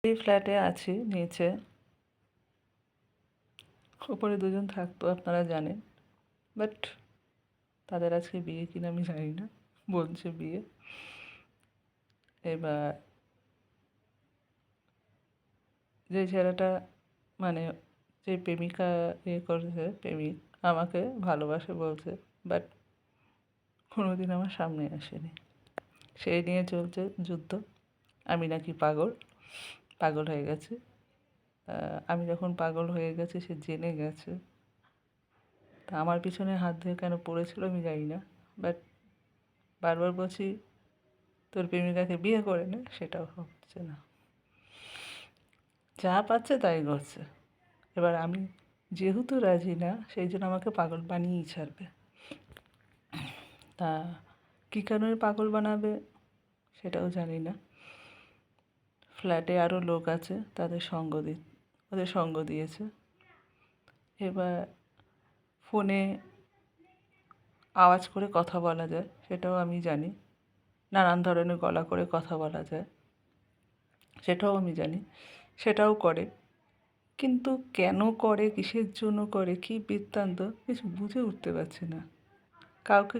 এই ফ্ল্যাটে আছি নিচে, ওপরে দুজন থাকতো আপনারা জানেন, বাট তাদের আজকে বিয়ে কিনা আমি জানি না, বলছে বিয়ে। এবার যে ছেলেটা মানে যে প্রেমিকা করেছে, প্রেমিক আমাকে ভালোবাসে বলছে, বাট কোনোদিন আমার সামনে আসেনি। সেই নিয়ে চলছে যুদ্ধ। আমি নাকি পাগল পাগল হয়ে গেছি। আমি যখন পাগল হয়ে গেছি সে জেনে গেছে। তা আমার পিছনে হাত ধরে কেন পড়েছিল আমি জানি না, বাট বারবার বলছি তোর প্রেমিকাকে বিয়ে করে নে, সেটাও হচ্ছে না। যা পাচ্ছে তাই করছে। এবার আমি যেহেতু রাজি না, সেই জন্য আমাকে পাগল বানিয়েই ছাড়বে। তা কী কারণে পাগল বানাবে সেটাও জানি না। ফ্ল্যাটে আরও লোক আছে, ওদের সঙ্গ দিয়েছে। এবার ফোনে আওয়াজ করে কথা বলা যায় সেটাও আমি জানি, নানান ধরনের গলা করে কথা বলা যায় সেটাও আমি জানি, সেটাও করে। কিন্তু কেন করে, কিসের জন্য করে, কী বৃত্তান্ত কিছু বুঝে উঠতে পারছি না। কাউকে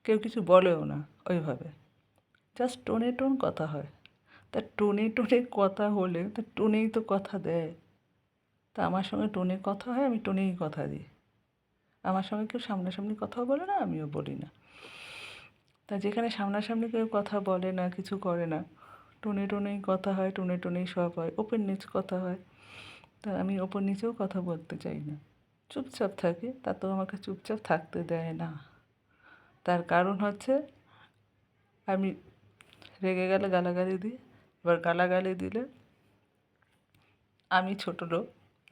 কেউ কিছু বলেও না ওইভাবে, জাস্ট টোনে টোন কথা হয়। তা টোনে টোনে কথা হলে তা টোনেই তো কথা দেয়। তা আমার সঙ্গে টোনে কথা হয়, আমি টোনেই কথা দিই। আমার সঙ্গে কেউ সামনাসামনি কথাও বলে না, আমিও বলি না। তা যেখানে সামনাসামনি কেউ কথা বলে না, কিছু করে না, টোনে টোনেই কথা হয়, টোনে টোনেই সব হয়, ওপর নিচ কথা হয়। তা আমি ওপর নিচেও কথা বলতে চাই না, চুপচাপ থাকি। তা তো আমাকে চুপচাপ থাকতে দেয় না। তার কারণ হচ্ছে আমি রেগে গেলে গালাগালি দিই। এবার গালাগালি দিলে আমি ছোটো লোক,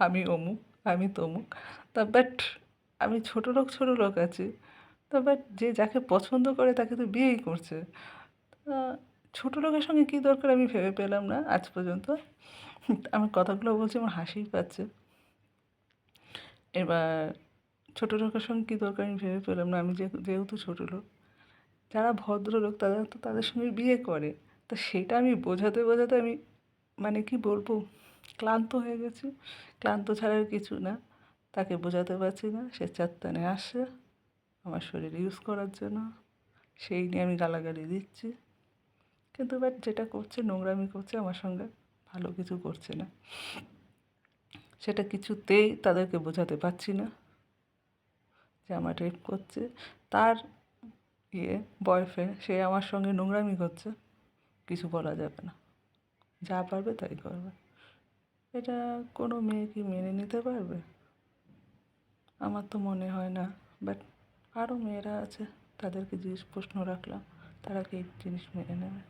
আমি অমুক, আমি তমুক। তা বাট আমি ছোটো লোক আছি। তা বাট যে যাকে পছন্দ করে তাকে তো বিয়েই করছে। তা ছোটো লোকের সঙ্গে কী দরকার আমি ভেবে পেলাম না আজ পর্যন্ত। আমি কথাগুলো বলছি আমার হাসিই পাচ্ছে। এবার ছোটো লোকের সঙ্গে কী দরকার আমি ভেবে পেলাম না। আমি যেহেতু ছোটো লোক, যারা ভদ্রলোক তারা তো তাদের সঙ্গে বিয়ে করে। তা সেটা আমি বোঝাতে বোঝাতে আমি মানে কী বলবো, ক্লান্ত হয়ে গেছি। ক্লান্ত ছাড়া আর কিছু না। তাকে বোঝাতে পারছি না, সে চাত্তানে আসছে আমার শরীর ইউজ করার জন্য। সেই নিয়ে আমি গালাগালি দিচ্ছি। কিন্তু বাট যেটা করছে, নোংরামি করছে আমার সঙ্গে, ভালো কিছু করছে না। সেটা কিছুতেই তাদেরকে বোঝাতে পারছি না যে আমার রেপ করছে। তার বয়ফ্রেন্ড, সে আমার সঙ্গে নোংরামি করছে, কিছু বলা যাবে না, যা পারবে তাই করবে। এটা কোনো মেয়ে কি মেনে নিতে পারবে? আমার তো মনে হয় না। বাট আরও মেয়েরা আছে, তাদেরকে প্রশ্ন রাখলাম, তারা কি এই জিনিস মেনে নেবে?